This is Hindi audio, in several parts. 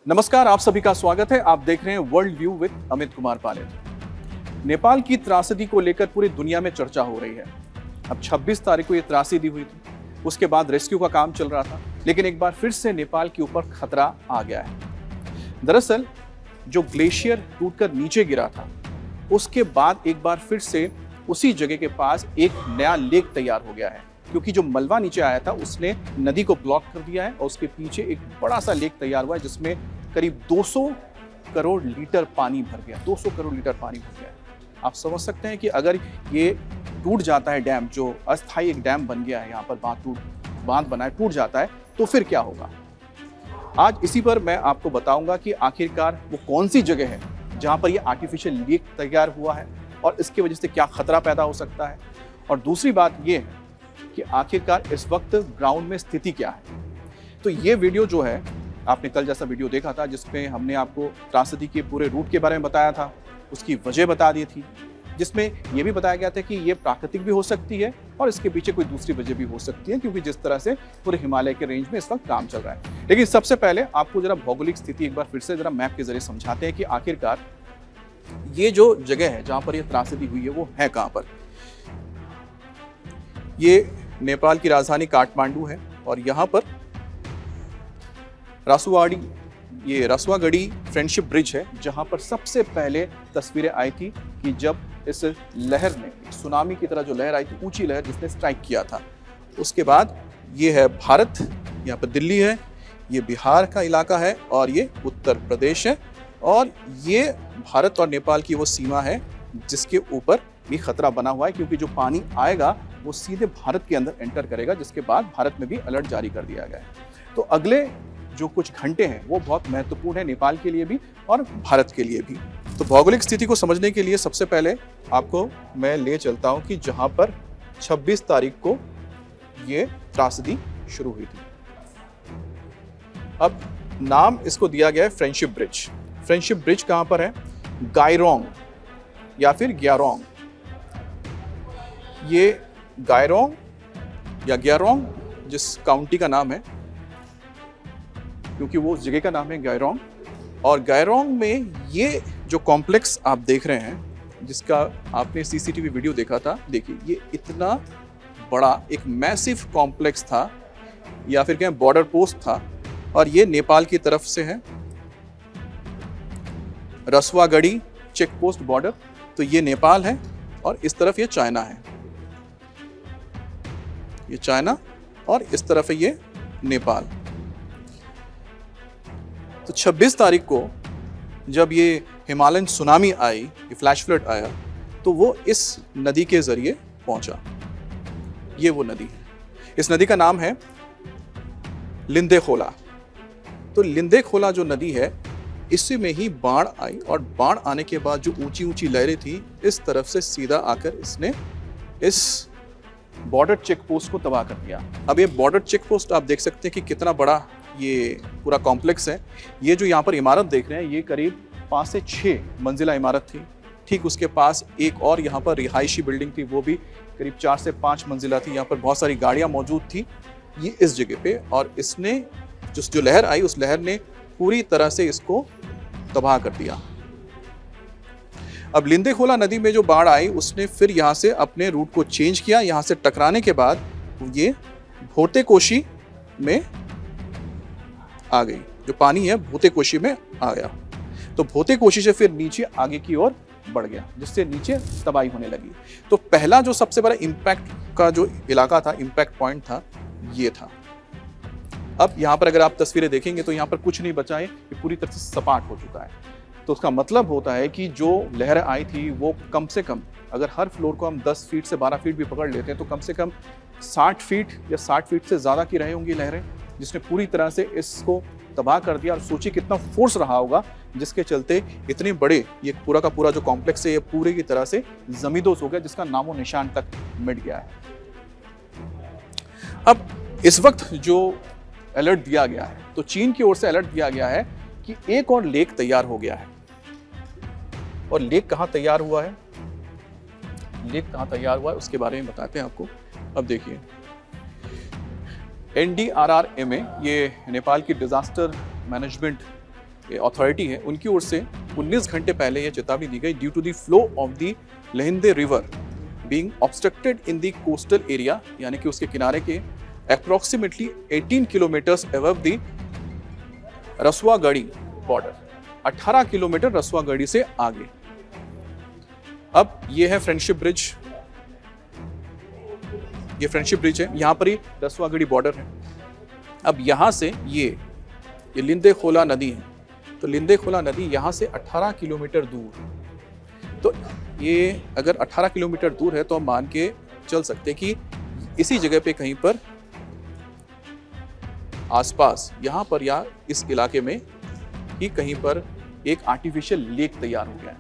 नमस्कार, आप सभी का स्वागत है। आप देख रहे हैं world view with Amit Kumar पाले। नेपाल की त्रासदी को लेकर पूरी दुनिया में चर्चा हो रही है। अब 26 तारीख को ये त्रासदी हुई थी, उसके बाद रेस्क्यू का काम चल रहा था, लेकिन एक बार फिर से नेपाल के ऊपर खतरा आ गया है। दरअसल जो ग्लेशियर टूटकर नीचे गिरा था, उसके बाद एक बार फिर से उसी जगह के पास एक नया लेक तैयार हो गया है, क्योंकि जो मलबा नीचे आया था उसने नदी को ब्लॉक कर दिया है और उसके पीछे एक बड़ा सा लेक तैयार हुआ है जिसमें करीब 200 करोड़ लीटर पानी भर गया। 200 करोड़ लीटर पानी भर गया है। आप समझ सकते हैं कि अगर ये टूट जाता है डैम, जो अस्थायी एक डैम बन गया है, यहाँ पर बांध बना है, टूट जाता है तो फिर क्या होगा। आज इसी पर मैं आपको बताऊंगा कि आखिरकार वो कौन सी जगह है जहाँ पर ये आर्टिफिशियल लेक तैयार हुआ है और इसकी वजह से क्या खतरा पैदा हो सकता है। और दूसरी बात ये है कि आखिरकार इस वक्त ग्राउंड में स्थिति क्या है। तो ये वीडियो जो है, आपने कल जैसा वीडियो देखा था जिसमें हमने आपको त्रासदी के पूरे रूट के बारे में बताया था, उसकी वजह बता दी थी, जिसमें यह भी बताया गया था कि ये प्राकृतिक भी हो सकती है और इसके पीछे कोई दूसरी वजह भी हो सकती है, क्योंकि जिस तरह से पूरे हिमालय के रेंज में इस वक्त काम चल रहा है। लेकिन सबसे पहले आपको जरा भौगोलिक स्थिति एक बार फिर से जरा मैप के जरिए समझाते हैं कि आखिरकार ये जो जगह है जहां पर यह त्रासदी हुई है वो है कहां पर। ये नेपाल की राजधानी काठमांडू है और यहाँ पर रसुआगढ़ी फ्रेंडशिप ब्रिज है, जहाँ पर सबसे पहले तस्वीरें आई थी कि जब इस लहर ने, सुनामी की तरह जो लहर आई थी, ऊंची लहर जिसने स्ट्राइक किया था। उसके बाद ये है भारत, यहाँ पर दिल्ली है, ये बिहार का इलाका है और ये उत्तर प्रदेश है और ये भारत और नेपाल की वो सीमा है जिसके ऊपर भी खतरा बना हुआ है, क्योंकि जो पानी आएगा वो सीधे भारत के अंदर एंटर करेगा, जिसके बाद भारत में भी अलर्ट जारी कर दिया गया है। तो अगले जो कुछ घंटे हैं वो बहुत महत्वपूर्ण है नेपाल के लिए भी और भारत के लिए भी। तो भौगोलिक स्थिति को समझने के लिए सबसे पहले आपको मैं ले चलता हूं कि जहां पर 26 तारीख को ये त्रासदी शुरू हुई थी। अब नाम इसको दिया गया है फ्रेंडशिप ब्रिज। फ्रेंडशिप ब्रिज कहां पर है? गायरोंग या फिर ग्यारोंग। ये गायरोंग या ग्यारोंग जिस काउंटी का नाम है, क्योंकि वो उस जगह का नाम है गायरोंग। और गायरोंग में ये जो कॉम्प्लेक्स आप देख रहे हैं, जिसका आपने सीसीटीवी वीडियो देखा था, देखिए ये इतना बड़ा एक मैसिव कॉम्प्लेक्स था या फिर कहें बॉर्डर पोस्ट था। और ये नेपाल की तरफ से है, रसुआगढ़ी चेक पोस्ट बॉर्डर, तो ये नेपाल है और इस तरफ ये चाइना है, ये चाइना और इस तरफ है ये नेपाल। तो 26 तारीख को जब ये हिमालयन सुनामी आई, ये फ्लैश फ्लड आया, तो वो इस नदी के जरिए पहुंचा। ये वो नदी है, इस नदी का नाम है लिंदेखोला। तो लिंदेखोला जो नदी है, इसी में ही बाढ़ आई और बाढ़ आने के बाद जो ऊंची ऊंची लहरें थी, इस तरफ से सीधा आकर इसने इस बॉर्डर चेक पोस्ट को तबाह कर दिया। अब ये बॉर्डर चेक पोस्ट आप देख सकते हैं कि कितना बड़ा ये पूरा कॉम्प्लेक्स है। ये जो यहाँ पर इमारत देख रहे हैं, ये करीब 5 से 6 मंजिला इमारत थी। ठीक उसके पास एक और यहाँ पर रिहायशी बिल्डिंग थी, वो भी करीब 4 से 5 मंजिला थी। यहाँ पर बहुत सारी गाड़ियाँ मौजूद थी ये इस जगह पे, और इसने जो लहर आई, उस लहर ने पूरी तरह से इसको तबाह कर दिया। अब लिंदेखोला नदी में जो बाढ़ आई, उसने फिर यहाँ से अपने रूट को चेंज किया। यहाँ से टकराने के बाद ये भोतेकोशी में आ गई, जो पानी है भोतेकोशी में आ गया। तो भोतेकोशी से फिर नीचे आगे की ओर बढ़ गया, जिससे नीचे तबाही होने लगी। तो पहला जो सबसे बड़ा इम्पैक्ट का जो इलाका था, इम्पैक्ट पॉइंट था, ये था। अब यहाँ पर अगर आप तस्वीरें देखेंगे तो यहाँ पर कुछ नहीं बचा है, ये पूरी तरह से सपाट हो चुका है। तो उसका मतलब होता है कि जो लहर आई थी वो कम से कम, अगर हर फ्लोर को हम 10 फीट से 12 फीट भी पकड़ लेते हैं, तो कम से कम 60 फीट या 60 फीट से ज़्यादा की रही होंगी लहरें, जिसने पूरी तरह से इसको तबाह कर दिया। और सोचिए कितना फोर्स रहा होगा, जिसके चलते इतने बड़े ये पूरा का पूरा जो कॉम्प्लेक्स है, ये पूरी की तरह से जमींदोज हो गया, जिसका नामो निशान तक मिट गया है। अब इस वक्त जो अलर्ट दिया गया है, तो चीन की ओर से अलर्ट दिया गया है कि एक और लेक तैयार हो गया है। और लेक कहाँ तैयार हुआ है, लेक कहाँ तैयार हुआ है उसके बारे में बताते हैं आपको। अब देखिए, NDRRMA, ये नेपाल की डिजास्टर मैनेजमेंट अथॉरिटी है उनकी ओर से 19 घंटे पहले यह चेतावनी दी गई due to the flow of the Lahinde river being obstructed in the coastal area, यानी कि उसके किनारे के approximately 18 kilometres above the Rasuagadhi border, 18 kilometre Rasuagadhi से आगे। अब ये है फ्रेंडशिप ब्रिज, ये फ्रेंडशिप ब्रिज है, यहां पर ही रसुआगढ़ी बॉर्डर है। अब यहां से ये लिंदे खोला नदी है, तो लिंदे खोला नदी यहां से 18 किलोमीटर दूर, तो ये अगर 18 किलोमीटर दूर है तो हम मान के चल सकते कि इसी जगह पे कहीं पर आसपास यहां पर या इस इलाके में ही कहीं पर एक आर्टिफिशियल लेक तैयार हो गया है।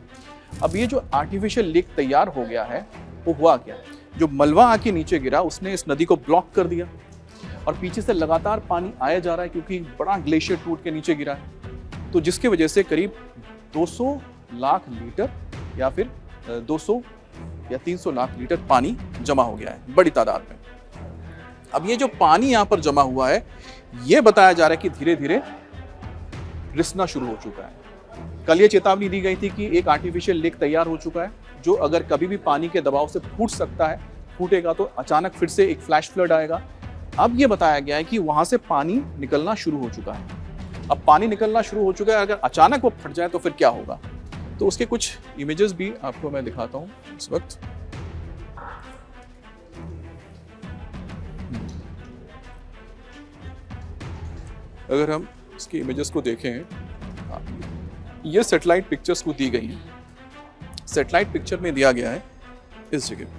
अब ये जो आर्टिफिशियल लेक तैयार हो गया है वो हुआ क्या, जो मलबा आके नीचे गिरा उसने इस नदी को ब्लॉक कर दिया और पीछे से लगातार पानी आया जा रहा है क्योंकि बड़ा ग्लेशियर टूट के नीचे गिरा है, तो जिसकी वजह से करीब 200 लाख लीटर या फिर 200 या 300 लाख लीटर पानी जमा हो गया है बड़ी तादाद में। अब ये जो पानी यहाँ पर जमा हुआ है ये बताया जा रहा है कि धीरे धीरे रिसना शुरू हो चुका है। कल ये चेतावनी दी गई थी कि एक आर्टिफिशियल लेक तैयार हो चुका है जो अगर कभी भी पानी के दबाव से फूट सकता है, फूटेगा तो अचानक फिर से एक फ्लैश फ्लड आएगा। अब ये बताया गया है कि वहां से पानी निकलना शुरू हो चुका है। अब पानी निकलना शुरू हो चुका है, अगर अचानक वो फट जाए तो फिर क्या होगा, तो उसके कुछ इमेजेस भी आपको मैं दिखाता हूं इस वक्त। अगर हम इसकी इमेजेस को देखें, ये सैटेलाइट पिक्चर्स को दी गई है। सैटेलाइट पिक्चर में दिया गया है इस जगह पे,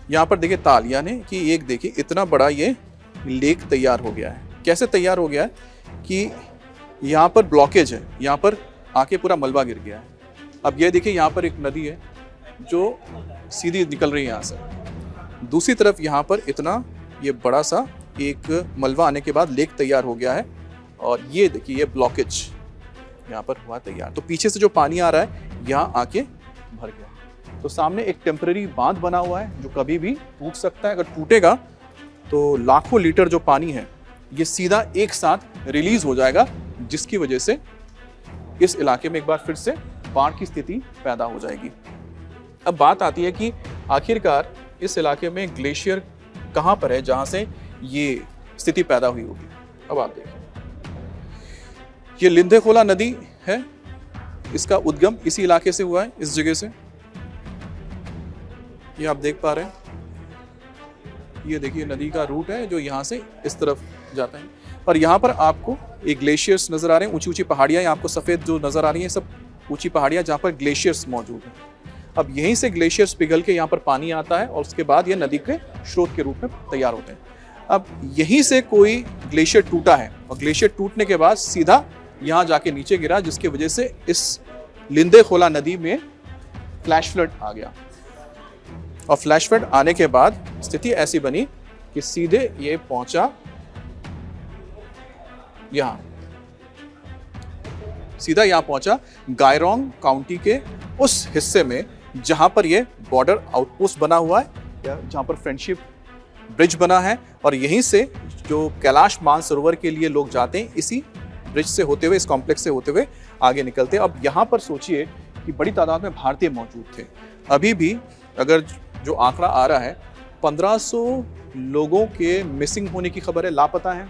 यहाँ पर देखिए ताल, यानी कि एक देखिए इतना बड़ा ये लेक तैयार हो गया है। कैसे तैयार हो गया है कि यहाँ पर ब्लॉकेज है, यहाँ पर आके पूरा मलबा गिर गया है। अब ये देखिए यहाँ पर एक नदी है जो सीधी निकल रही है यहाँ से, दूसरी तरफ यहाँ पर इतना ये बड़ा सा एक मलबा आने के बाद लेक तैयार हो गया है और ये देखिए ये ब्लॉकेज यहाँ पर हुआ तैयार। तो पीछे से जो पानी आ रहा है यहाँ आके भर गया, तो सामने एक टेम्पररी बांध बना हुआ है जो कभी भी टूट सकता है। अगर टूटेगा तो लाखों लीटर जो पानी है ये सीधा एक साथ रिलीज हो जाएगा, जिसकी वजह से इस इलाके में एक बार फिर से बाढ़ की स्थिति पैदा हो जाएगी। अब बात आती है कि आखिरकार इस इलाके में ग्लेशियर कहां पर है जहां से ये स्थिति पैदा हुई होगी। अब आप देखिए ये लिंदे खोला नदी है, इसका उद्गम इसी इलाके से हुआ है, इस जगह से। ये आप देख पा रहे हैं, ये देखिए नदी का रूट है जो यहाँ से इस तरफ जाता है और यहाँ पर आपको एक ग्लेशियर्स नजर आ रहे हैं, ऊंची ऊंची पहाड़ियाँ, आपको सफेद जो नजर आ रही हैं सब ऊंची पहाड़ियाँ जहाँ पर ग्लेशियर्स मौजूद हैं। अब यहीं से ग्लेशियर्स पिघल के यहाँ पर पानी आता है और उसके बाद ये नदी के स्रोत के रूप में तैयार होते हैं। अब यहीं से कोई ग्लेशियर टूटा है और ग्लेशियर टूटने के बाद सीधा यहाँ जाके नीचे गिरा, जिसकी वजह से इस लिंदे खोला नदी में फ्लैश फ्लड आ गया और फ्लैश फ्लड आने के बाद स्थिति ऐसी बनी कि सीधे ये पहुंचा यहां, सीधा यहां पहुंचा गायरोंग काउंटी के उस हिस्से में जहां पर ये बॉर्डर आउटपोस्ट बना हुआ है या जहां पर फ्रेंडशिप ब्रिज बना है और यहीं से जो कैलाश मानसरोवर के लिए लोग जाते हैं इसी ब्रिज से होते हुए, इस कॉम्प्लेक्स से होते हुए आगे निकलते हैं। अब यहाँ पर सोचिए कि बड़ी तादाद में भारतीय मौजूद थे। अभी भी अगर जो आंकड़ा आ रहा है 1500 लोगों के मिसिंग होने की खबर है, लापता हैं।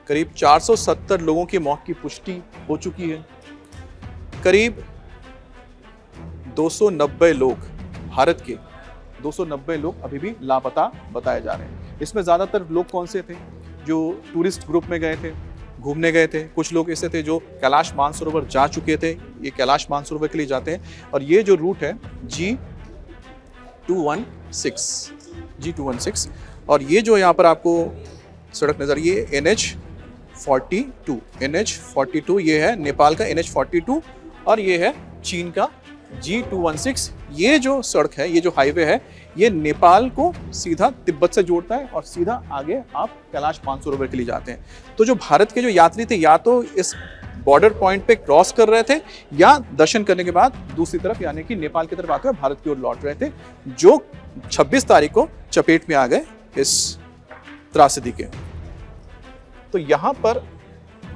करीब 470 लोगों की मौत की पुष्टि हो चुकी है। करीब 290 लोग, भारत के 290 लोग अभी भी लापता बताए जा रहे हैं। इसमें ज़्यादातर लोग कौन से थे? जो टूरिस्ट ग्रुप में गए थे, घूमने गए थे। कुछ लोग ऐसे थे जो कैलाश मानसरोवर जा चुके थे, ये कैलाश मानसरोवर के लिए जाते हैं। और ये जो रूट है G216 और ये जो यहाँ पर आपको सड़क नजर, ये NH42 ये है नेपाल का NH42 और ये है चीन का G216। ये जो सड़क है, ये जो हाईवे है, ये नेपाल को सीधा तिब्बत से जोड़ता है और सीधा आगे आप कैलाश मानसरोवर के लिए जाते हैं। तो जो भारत के जो यात्री थे या तो इस बॉर्डर पॉइंट पे क्रॉस कर रहे थे या दर्शन करने के बाद दूसरी तरफ यानी कि नेपाल की तरफ आते हुए भारत की ओर लौट रहे थे, जो 26 तारीख को चपेट में आ गए इस त्रासदी के। तो यहाँ पर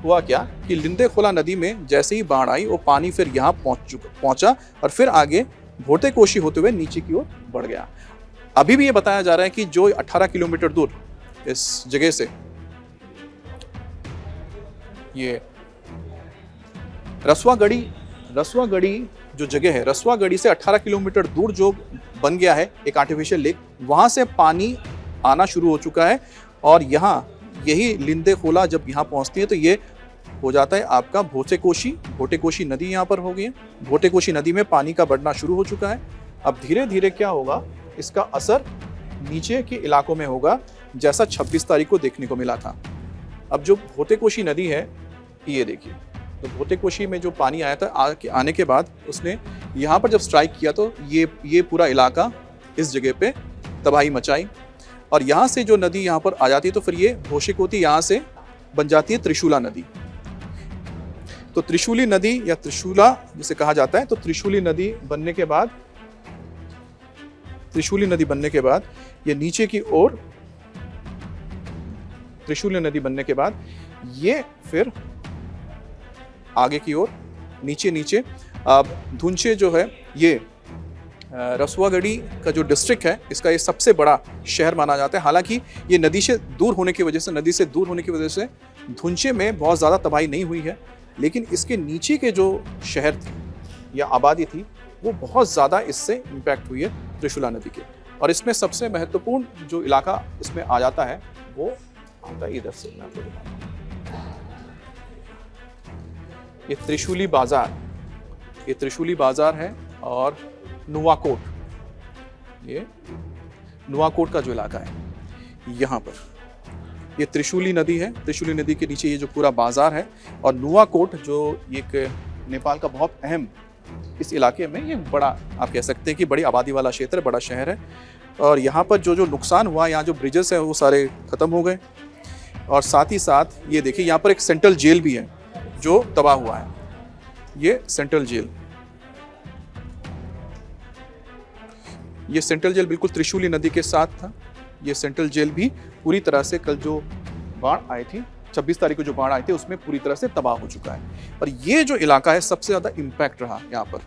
हुआ क्या कि लिंदे खोला नदी में जैसे ही बाढ़ आई वो पानी फिर यहाँ पहुंचा और फिर आगे भोटे कोशी होते हुए नीचे की ओर बढ़ गया। अभी भी ये बताया जा रहा है कि जो 18 किलोमीटर दूर इस जगह से ये रसवागढ़ी जो जगह है, रसवागढ़ी से 18 किलोमीटर दूर जो बन गया है एक आर्टिफिशियल लेक, वहां से पानी आना शुरू हो चुका है और यहाँ यही लिंदे खोला जब यहाँ पहुंचती है तो ये हो जाता है आपका भोटे कोशी नदी यहाँ पर हो गई है। भोटे कोशी नदी में पानी का बढ़ना शुरू हो चुका है। अब धीरे धीरे क्या होगा, इसका असर नीचे के इलाकों में होगा जैसा 26 तारीख को देखने को मिला था। अब जो भोटे कोशी नदी है ये देखिए, तो भोटे कोशी में जो पानी आया था आने के बाद उसने यहाँ पर जब स्ट्राइक किया तो ये पूरा इलाका इस जगह पे तबाही मचाई और यहाँ से जो नदी यहाँ पर आ जाती है तो फिर ये भोशिकोती यहाँ से बन जाती है त्रिशूला नदी। तो त्रिशूली नदी या त्रिशूला जिसे कहा जाता है, तो त्रिशूली नदी बनने के बाद ये नीचे की ओर, त्रिशूली नदी बनने के बाद ये फिर आगे की ओर नीचे अब धुंचे जो है ये रसवागढ़ी का जो डिस्ट्रिक्ट है इसका ये सबसे बड़ा शहर माना जाता है। हालांकि ये नदी से दूर होने की वजह से धुंचे में बहुत ज़्यादा तबाही नहीं हुई है, लेकिन इसके नीचे के जो शहर थे या आबादी थी वो बहुत ज़्यादा इससे इम्पैक्ट हुई है त्रिशूला नदी के। और इसमें सबसे महत्वपूर्ण जो इलाका इसमें आ जाता है वो आता है इधर से, मैं आपको बताता हूँ, ये त्रिशूली बाजार है और नुवाकोट, ये नुवाकोट का जो इलाका है यहाँ पर ये त्रिशूली नदी है। त्रिशूली नदी के नीचे ये जो पूरा बाजार है और नुवाकोट जो एक नेपाल का बहुत अहम, इस इलाके में ये बड़ा आप कह सकते हैं कि बड़ी आबादी वाला क्षेत्र, बड़ा शहर है। और यहाँ पर जो नुकसान हुआ, यहाँ जो ब्रिजेस है वो सारे ख़त्म हो गए और साथ ही साथ ये देखिए यहाँ पर एक सेंट्रल जेल भी है जो तबाह हुआ है। ये सेंट्रल जेल बिल्कुल त्रिशूली नदी के साथ था। ये सेंट्रल जेल भी पूरी तरह से कल जो बाढ़ आई थी 26 तारीख को जो बाढ़ आई थी उसमें पूरी तरह से तबाह हो चुका है। और ये जो इलाका है सबसे ज़्यादा इम्पैक्ट रहा यहाँ पर,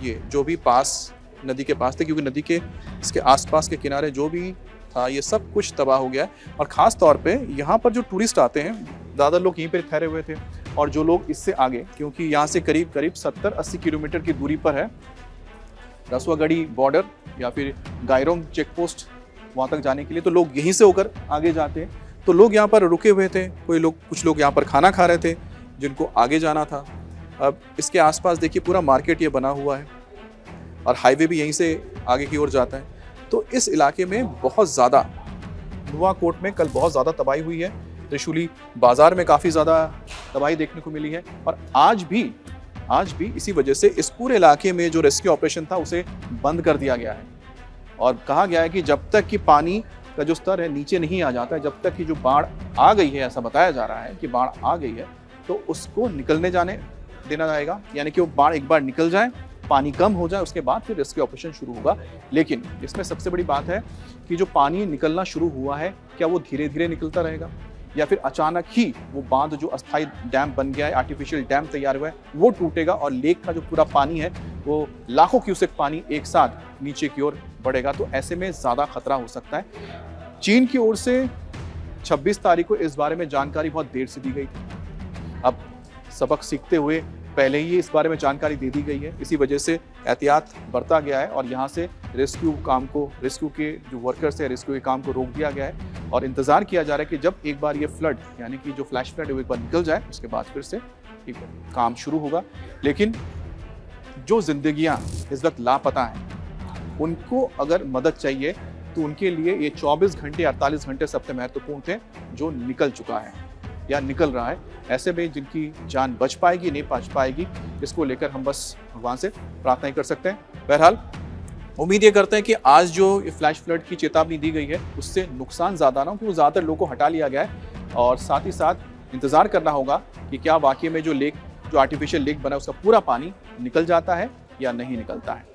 ये जो भी पास नदी के पास थे, क्योंकि नदी के इसके आसपास के किनारे जो भी था ये सब कुछ तबाह हो गया। और ख़ास तौर पे यहाँ पर जो टूरिस्ट आते हैं ज़्यादा लोग यहीं पर ठहरे हुए थे और जो लोग इससे आगे, क्योंकि यहाँ से करीब 70-80 किलोमीटर की दूरी पर है रसवागढ़ी बॉर्डर या फिर गायरोंग चेक पोस्ट, वहाँ तक जाने के लिए तो लोग यहीं से होकर आगे जाते हैं। तो लोग यहाँ पर रुके हुए थे, कुछ लोग यहाँ पर खाना खा रहे थे जिनको आगे जाना था। अब इसके आसपास देखिए पूरा मार्केट ये बना हुआ है और हाईवे भी यहीं से आगे की ओर जाता है। तो इस इलाके में बहुत ज़्यादा, नुवाकोट में कल बहुत ज़्यादा तबाही हुई है, त्रिशूली बाज़ार में काफ़ी ज़्यादा तबाही देखने को मिली है। और आज भी इसी वजह से इस पूरे इलाके में जो रेस्क्यू ऑपरेशन था उसे बंद कर दिया गया है और कहा गया है कि जब तक कि पानी का जो स्तर है नीचे नहीं आ जाता है, जब तक कि जो बाढ़ आ गई है, ऐसा बताया जा रहा है कि बाढ़ आ गई है, तो उसको निकलने जाने देना जाएगा। यानी कि वो बाढ़ एक बार निकल जाए, पानी कम हो जाए, उसके बाद फिर रेस्क्यू ऑपरेशन शुरू होगा। लेकिन इसमें सबसे बड़ी बात है कि जो पानी निकलना शुरू हुआ है, क्या वो धीरे धीरे निकलता रहेगा या फिर अचानक ही वो बांध जो अस्थायी डैम बन गया है, आर्टिफिशियल डैम तैयार हुआ है, वो टूटेगा और लेक का जो पूरा पानी है वो लाखों क्यूसेक पानी एक साथ नीचे की ओर बढ़ेगा। तो ऐसे में ज़्यादा खतरा हो सकता है। चीन की ओर से 26 तारीख को इस बारे में जानकारी बहुत देर से दी गई थी। अब सबक सीखते हुए पहले ही इस बारे में जानकारी दे दी गई है, इसी वजह से एहतियात बरता गया है और यहाँ से रेस्क्यू के जो वर्कर्स है, रेस्क्यू के काम को रोक दिया गया है और इंतज़ार किया जा रहा है कि जब एक बार ये फ्लड यानी कि जो फ्लैश फ्लड है वो एक बार निकल जाए, उसके बाद फिर से एक काम शुरू होगा। लेकिन जो जिंदगियाँ इस वक्त लापता हैं उनको अगर मदद चाहिए तो उनके लिए ये 24 घंटे 48 घंटे सबसे महत्वपूर्ण थे जो निकल चुका है या निकल रहा है। ऐसे में जिनकी जान बच पाएगी नहीं बच पाएगी, इसको लेकर हम बस भगवान से प्रार्थना ही कर सकते हैं। बहरहाल उम्मीद ये करते हैं कि आज जो ये फ्लैश फ्लड की चेतावनी दी गई है उससे नुकसान ज़्यादा ना हो, क्योंकि ज़्यादातर लोगों को हटा लिया गया है और साथ ही साथ इंतज़ार करना होगा कि क्या वाकई में जो आर्टिफिशियल लेक बना है उसका पूरा पानी निकल जाता है या नहीं निकलता है।